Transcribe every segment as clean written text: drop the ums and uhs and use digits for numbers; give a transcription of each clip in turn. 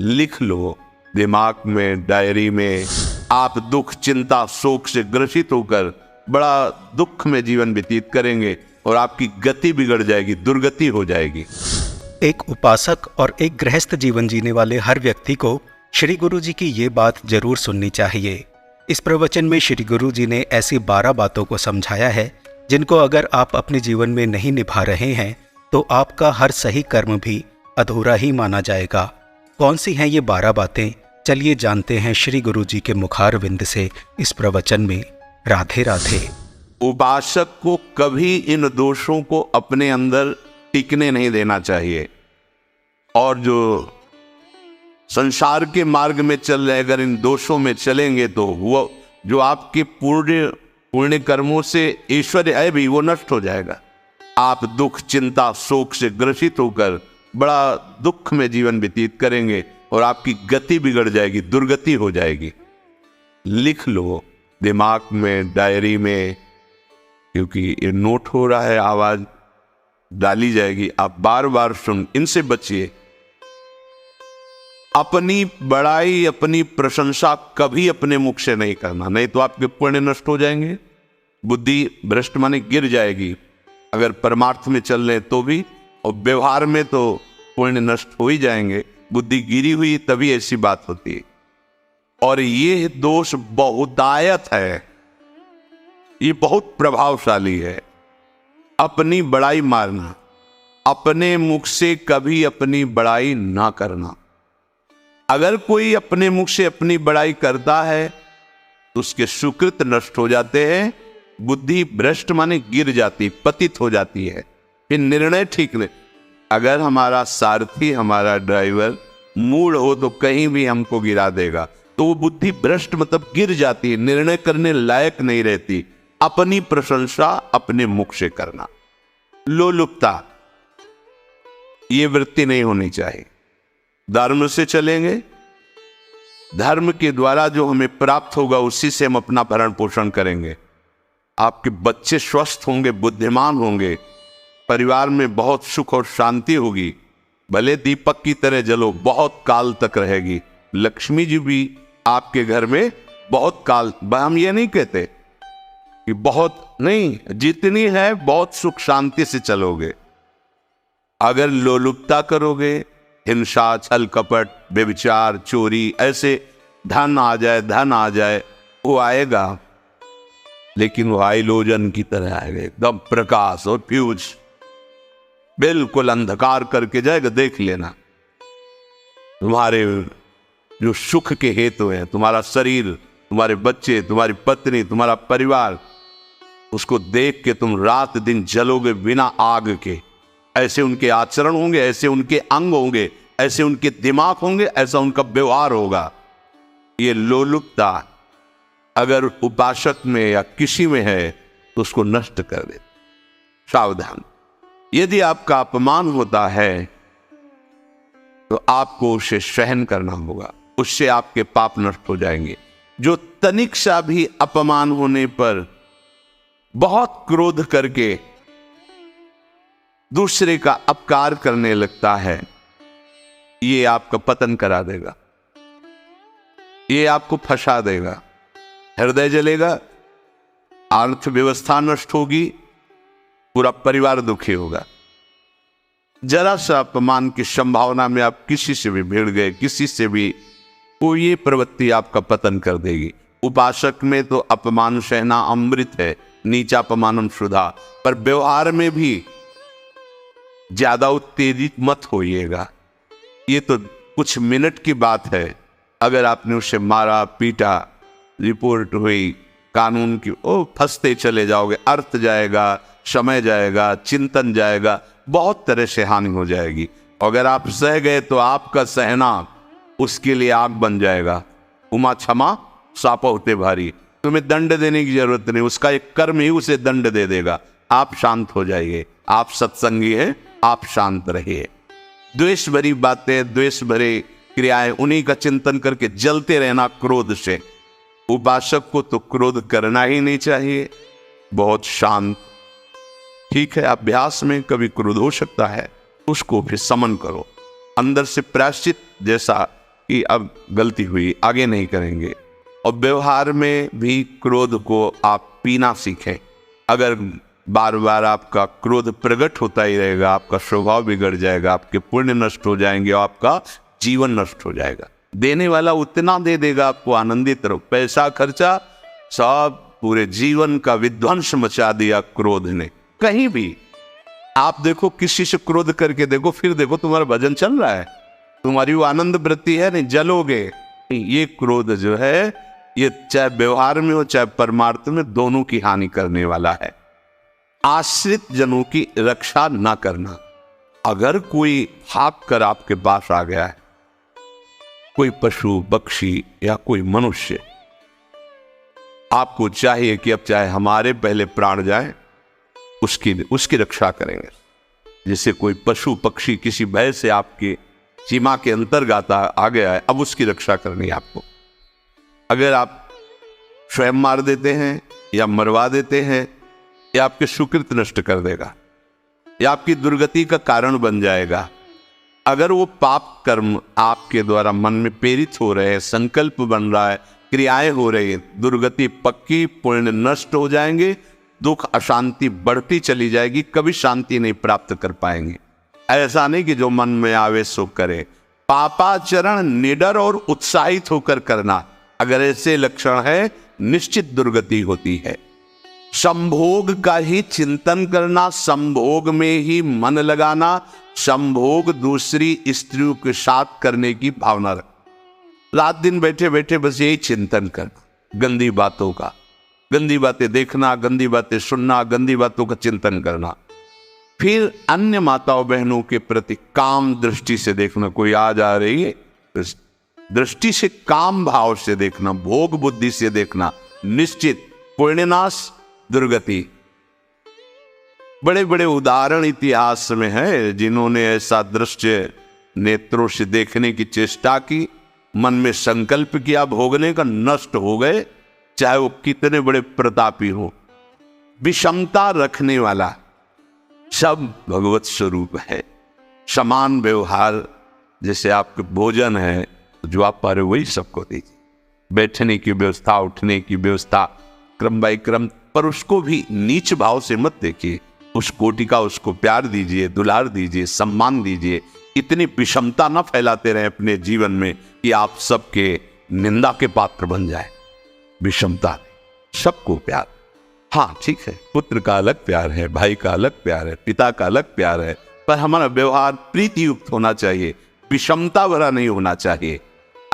लिख लो दिमाग में, डायरी में। आप दुख, चिंता, शोक से ग्रसित होकर बड़ा दुख में जीवन व्यतीत करेंगे और आपकी गति बिगड़ जाएगी, दुर्गति हो जाएगी। एक उपासक और एक गृहस्थ जीवन जीने वाले हर व्यक्ति को श्री गुरु जी की ये बात जरूर सुननी चाहिए। इस प्रवचन में श्री गुरु जी ने ऐसी 12 बातों को समझाया है जिनको अगर आप अपने जीवन में नहीं निभा रहे हैं तो आपका हर सही कर्म भी अधूरा ही माना जाएगा। कौन सी हैं ये 12 बातें, चलिए जानते हैं श्री गुरु जी के मुखारविंद से इस प्रवचन में। राधे राधे। उपासक को कभी इन दोषों को अपने अंदर टिकने नहीं देना चाहिए, और जो संसार के मार्ग में चल रहे अगर इन दोषों में चलेंगे तो वो जो आपके पुण्य कर्मों से ऐश्वर्य है भी वो नष्ट हो जाएगा। आप दुख, चिंता, शोक से ग्रसित होकर बड़ा दुख में जीवन व्यतीत करेंगे और आपकी गति बिगड़ जाएगी, दुर्गति हो जाएगी। लिख लो दिमाग में, डायरी में, क्योंकि ये नोट हो रहा है, आवाज डाली जाएगी, आप बार बार सुन, इनसे बचिए। अपनी बड़ाई, अपनी प्रशंसा कभी अपने मुख से नहीं करना, नहीं तो आपके पुण्य नष्ट हो जाएंगे, बुद्धि भ्रष्ट माने गिर जाएगी। अगर परमार्थ में चल रहे तो भी, और व्यवहार में तो पुण्य नष्ट हो ही जाएंगे। बुद्धि गिरी हुई तभी ऐसी बात होती है। और ये दोष बहुतायत है, ये बहुत प्रभावशाली है। अपनी बड़ाई मारना, अपने मुख से कभी अपनी बड़ाई ना करना। अगर कोई अपने मुख से अपनी बड़ाई करता है तो उसके सुकृत नष्ट हो जाते हैं, बुद्धि भ्रष्ट माने गिर जाती, पतित हो जाती है, फिर निर्णय ठीक नहीं। अगर हमारा सारथी, हमारा ड्राइवर मूढ़ हो तो कहीं भी हमको गिरा देगा, तो वो बुद्धि भ्रष्ट मतलब गिर जाती है, निर्णय करने लायक नहीं रहती। अपनी प्रशंसा अपने मुख से करना, लोलुपता, ये वृत्ति नहीं होनी चाहिए। धर्म से चलेंगे, धर्म के द्वारा जो हमें प्राप्त होगा उसी से हम अपना भरण पोषण करेंगे। आपके बच्चे स्वस्थ होंगे, बुद्धिमान होंगे, परिवार में बहुत सुख और शांति होगी। भले दीपक की तरह जलो, बहुत काल तक रहेगी। लक्ष्मी जी भी आपके घर में बहुत काल, हम ये नहीं कहते कि बहुत नहीं, जितनी है बहुत सुख शांति से चलोगे। अगर लोलुपता करोगे, हिंसा, छल कपट, व्यभिचार, चोरी, ऐसे धन आ जाए, वो आएगा, लेकिन वो हाइलोजन की तरह आएगा, एकदम प्रकाश और फ्यूज, बिल्कुल अंधकार करके जाएगा। देख लेना, तुम्हारे जो सुख के हेतु हैं, तुम्हारा शरीर, तुम्हारे बच्चे, तुम्हारी पत्नी, तुम्हारा परिवार, उसको देख के तुम रात दिन जलोगे बिना आग के। ऐसे उनके आचरण होंगे, ऐसे उनके अंग होंगे, ऐसे उनके दिमाग होंगे, ऐसा उनका व्यवहार होगा। ये लोलुपता अगर उपासक में या किसी में है तो उसको नष्ट कर दे। सावधान, यदि आपका अपमान होता है तो आपको उसे सहन करना होगा, उससे आपके पाप नष्ट हो जाएंगे। जो तनिक सा भी अपमान होने पर बहुत क्रोध करके दूसरे का अपकार करने लगता है, ये आपका पतन करा देगा, ये आपको फंसा देगा, हृदय जलेगा, अर्थव्यवस्था नष्ट होगी, पूरा परिवार दुखी होगा। जरा सा अपमान की संभावना में आप किसी से भी भिड़ गए, किसी से भी, वो ये प्रवृत्ति आपका पतन कर देगी। उपासक में तो अपमान सहना अमृत है, नीचा अपमानम सुधा, पर व्यवहार में भी ज्यादा उत्तेजित मत होइएगा। ये तो कुछ मिनट की बात है, अगर आपने उसे मारा, पीटा, रिपोर्ट हुई कानून की, ओ फंसते चले जाओगे, अर्थ जाएगा, समय जाएगा, चिंतन जाएगा, बहुत तरह से हानि हो जाएगी। अगर आप सह गए तो आपका सहना उसके लिए आग बन जाएगा। उमा क्षमा सापा होते भारी, तुम्हें दंड देने की जरूरत नहीं, उसका एक कर्म ही उसे दंड दे देगा। आप शांत हो जाइए, आप सत्संगी हैं, आप शांत रहिए। द्वेष भरी बातें, द्वेष भरे क्रियाएं, उन्हीं का चिंतन करके जलते रहना क्रोध से। उपासक को तो क्रोध करना ही नहीं चाहिए, बहुत शांत। ठीक है, अभ्यास में कभी क्रोध हो सकता है, उसको फिर समन करो, अंदर से प्रायश्चित जैसा कि अब गलती हुई, आगे नहीं करेंगे। और व्यवहार में भी क्रोध को आप पीना सीखें। अगर बार बार आपका क्रोध प्रकट होता ही रहेगा, आपका स्वभाव बिगड़ जाएगा, आपके पुण्य नष्ट हो जाएंगे और आपका जीवन नष्ट हो जाएगा। देने वाला उतना दे देगा, आपको आनंदित रहो। पैसा खर्चा, सब पूरे जीवन का विध्वंस मचा दिया क्रोध ने। कहीं भी आप देखो, किसी से क्रोध करके देखो, फिर देखो तुम्हारा भजन चल रहा है, तुम्हारी वो आनंद वृत्ति है नहीं, जलोगे। ये क्रोध जो है, ये चाहे व्यवहार में हो चाहे परमार्थ में, दोनों की हानि करने वाला है। आश्रित जनों की रक्षा ना करना। अगर कोई भाग कर आपके पास आ गया है, कोई पशु पक्षी या कोई मनुष्य, आपको चाहिए कि अब चाहे हमारे पहले प्राण जाए, उसकी रक्षा करेंगे। जैसे कोई पशु पक्षी किसी भय से आपके सीमा के अंतर्गत आ गया है, अब उसकी रक्षा करनी है आपको। अगर आप स्वयं मार देते हैं या मरवा देते हैं, या आपके सुकृत नष्ट कर देगा, या आपकी दुर्गति का कारण बन जाएगा। अगर वो पाप कर्म आपके द्वारा मन में प्रेरित हो रहे हैं, संकल्प बन रहा है, क्रियाएं हो रही है, दुर्गति पक्की, पुण्य नष्ट हो जाएंगे, दुख अशांति बढ़ती चली जाएगी, कभी शांति नहीं प्राप्त कर पाएंगे। ऐसा नहीं कि जो मन में आवे सो करे। पापाचरण निडर और उत्साहित होकर करना, अगर ऐसे लक्षण है, निश्चित दुर्गति होती है। संभोग का ही चिंतन करना, संभोग में ही मन लगाना, संभोग दूसरी स्त्रियों के साथ करने की भावना रख, रात दिन बैठे बैठे बस यही चिंतन करना, गंदी बातों का, गंदी बातें देखना, गंदी बातें सुनना, गंदी बातों का चिंतन करना। फिर अन्य माताओं बहनों के प्रति काम दृष्टि से देखना। कोई आ जा रही है, दृष्टि से, काम भाव से देखना, भोग बुद्धि से देखना, निश्चित पुण्यनाश, दुर्गति। बड़े बड़े उदाहरण इतिहास में है, जिन्होंने ऐसा दृश्य नेत्रों से देखने की चेष्टा की, मन में संकल्प किया भोगने का, नष्ट हो गए, चाहे वो कितने बड़े प्रतापी हो। विषमता रखने वाला सब भगवत स्वरूप है। समान व्यवहार, जैसे आपके भोजन है, जो आप पा रहे वही सबको दीजिए। बैठने की व्यवस्था, उठने की व्यवस्था, क्रम बाय क्रम, पर उसको भी नीच भाव से मत देखिए। उस कोटि का उसको प्यार दीजिए, दुलार दीजिए, सम्मान दीजिए। इतनी विषमता न फैलाते रहे अपने जीवन में कि आप सबके निंदा के पात्र बन जाए। विषमता, सबको प्यार। हाँ ठीक है, पुत्र का अलग प्यार है, भाई का अलग प्यार है, पिता का अलग प्यार है, पर हमारा व्यवहार प्रीति युक्त होना चाहिए, विषमता भरा नहीं होना चाहिए।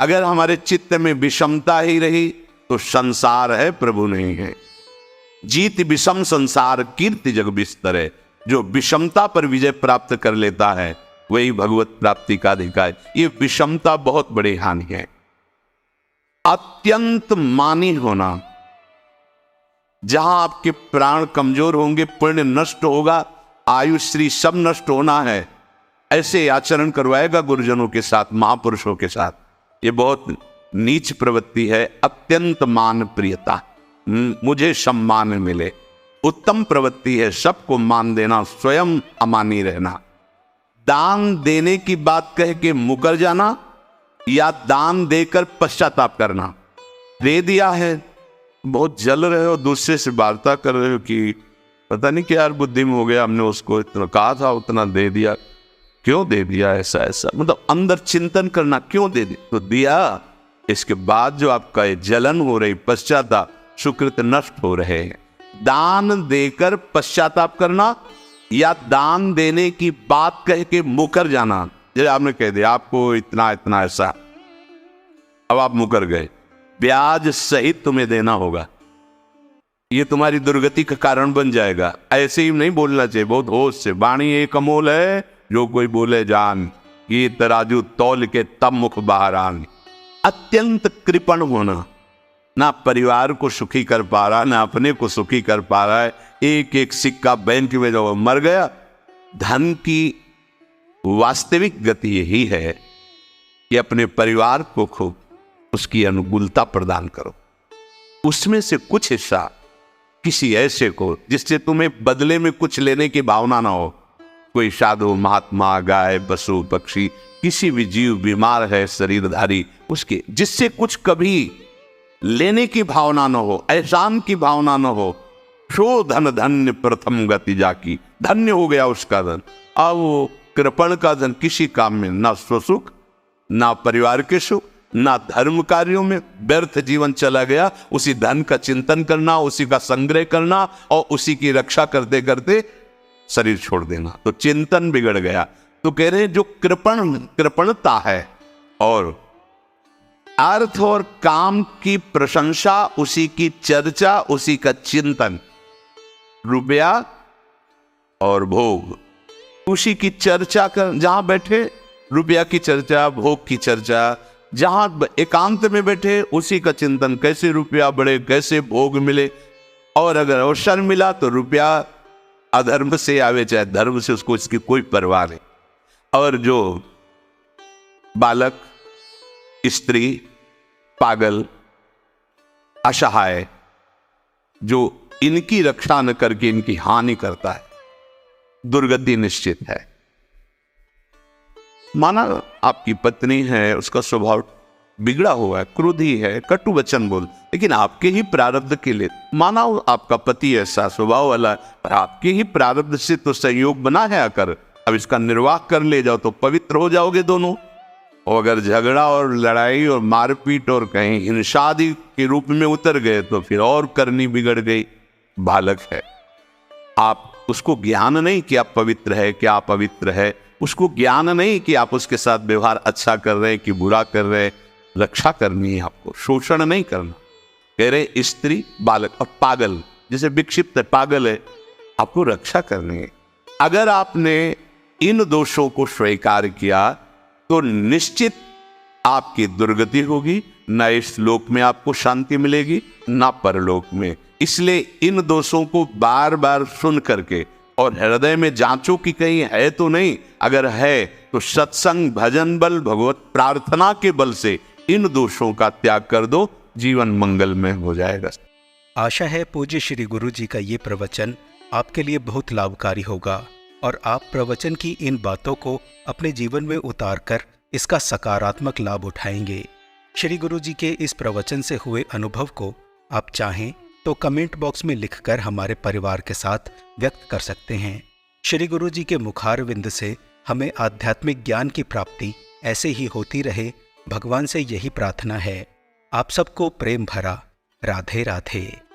अगर हमारे चित्त में विषमता ही रही तो संसार है, प्रभु नहीं है। जीत विषम संसार, कीर्ति जग बिस्तरे। जो विषमता पर विजय प्राप्त कर लेता है, वही भगवत प्राप्ति का अधिकारी। ये विषमता बहुत बड़ी हानि है। अत्यंत मानी होना, जहां आपके प्राण कमजोर होंगे, पुण्य नष्ट होगा, आयुश्री सब नष्ट होना है, ऐसे आचरण करवाएगा गुरुजनों के साथ, महापुरुषों के साथ। ये बहुत नीच प्रवृत्ति है। अत्यंत मान प्रियता, मुझे सम्मान मिले, उत्तम प्रवृत्ति है। सबको मान देना, स्वयं अमानी रहना। दान देने की बात कह के मुकर जाना, या दान देकर पश्चाताप करना। दे दिया है, बहुत जल रहे हो, दूसरे से वार्ता कर रहे हो कि पता नहीं क्या यार बुद्धि में हो गया, हमने उसको इतना कहा था, उतना दे दिया, क्यों दे दिया, ऐसा ऐसा, मतलब अंदर चिंतन करना, क्यों दे दिया, तो दिया। इसके बाद जो आपका ये जलन हो रही, पश्चाताप, सुकृत नष्ट हो रहे हैं। दान देकर पश्चाताप करना, या दान देने की बात कह के मुकर जाना। जैसे आपने कह दिया आपको इतना इतना ऐसा, अब आप मुकर गए, ब्याज सहित तुम्हें देना होगा, ये तुम्हारी दुर्गति का कारण बन जाएगा। ऐसे ही नहीं बोलना चाहिए, बहुत होश से। वाणी एक अमोल है, जो कोई बोले जान, ये तराजू तौल के तब मुख बाहर आन। अत्यंत कृपण होना, ना परिवार को सुखी कर पा रहा, ना अपने को सुखी कर पा रहा है। एक एक सिक्का बैंक में जो मर गया। धन की वास्तविक गति यही है कि अपने परिवार को खूब उसकी अनुकूलता प्रदान करो, उसमें से कुछ हिस्सा किसी ऐसे को जिससे तुम्हें बदले में कुछ लेने की भावना ना हो। कोई साधु महात्मा, गाय, पशु, पक्षी, किसी भी जीव बीमार है शरीरधारी, उसके जिससे कुछ कभी लेने की भावना न हो, एहसान की भावना न हो, सो धन धन्य प्रथम गति जाकी, धन्य हो गया उसका धन। अब वो कृपण का धन किसी काम में, ना स्वसुख, ना परिवार के सुख, ना धर्म कार्यों में, व्यर्थ जीवन चला गया। उसी धन का चिंतन करना, उसी का संग्रह करना और उसी की रक्षा करते करते शरीर छोड़ देना, तो चिंतन बिगड़ गया। तो कह रहे जो कृपणता है और अर्थ और काम की प्रशंसा, उसी की चर्चा, उसी का चिंतन, रुपया और भोग, उसी की चर्चा कर, जहां बैठे रुपया की चर्चा, भोग की चर्चा, जहां एकांत में बैठे उसी का चिंतन, कैसे रुपया बढ़े, कैसे भोग मिले। और अगर अवसर मिला तो रुपया अधर्म से आवे चाहे धर्म से, उसको इसकी कोई परवाह नहीं। और जो बालक, स्त्री, पागल, असहाय, जो इनकी रक्षा न करके इनकी हानि करता है, दुर्गति निश्चित है। माना आपकी पत्नी है, उसका स्वभाव बिगड़ा हुआ है, क्रोधी है, कटु वचन बोल, लेकिन आपके ही प्रारब्ध के लिए, माना आपका पति ऐसा स्वभाव वाला, पर आपके ही प्रारब्ध से तो संयोग बना है आकर, अब इसका निर्वाह कर ले जाओ तो पवित्र हो जाओगे दोनों। और अगर झगड़ा और लड़ाई और मारपीट और कहीं हिंसा के रूप में उतर गए तो फिर और करनी बिगड़ गई। बालक है, आप उसको ज्ञान नहीं कि आप पवित्र है, कि आप पवित्र है, उसको ज्ञान नहीं कि आप उसके साथ व्यवहार अच्छा कर रहे हैं कि बुरा कर रहे हैं। रक्षा करनी है आपको, शोषण नहीं करना। कह रहे स्त्री, बालक और पागल, जैसे विक्षिप्त है, पागल है, आपको रक्षा करनी है। अगर आपने इन दोषों को स्वीकार किया तो निश्चित आपकी दुर्गति होगी, न इस लोक में आपको शांति मिलेगी, न परलोक में। इसलिए इन दोषों को बार बार सुन करके और हृदय में जांचो कि कहीं है तो नहीं, अगर है तो सत्संग, भजन बल, भगवत प्रार्थना के बल से इन दोषों का त्याग कर दो, जीवन मंगलमय हो जाएगा। आशा है पूज्य श्री गुरु जी का ये प्रवचन आपके लिए बहुत लाभकारी होगा और आप प्रवचन की इन बातों को अपने जीवन में उतारकर इसका सकारात्मक लाभ उठाएंगे। श्री गुरु जी के इस प्रवचन से हुए अनुभव को आप चाहें तो कमेंट बॉक्स में लिखकर हमारे परिवार के साथ व्यक्त कर सकते हैं। श्री गुरु जी के मुखारविंद से हमें आध्यात्मिक ज्ञान की प्राप्ति ऐसे ही होती रहे, भगवान से यही प्रार्थना है। आप सबको प्रेम भरा राधे राधे।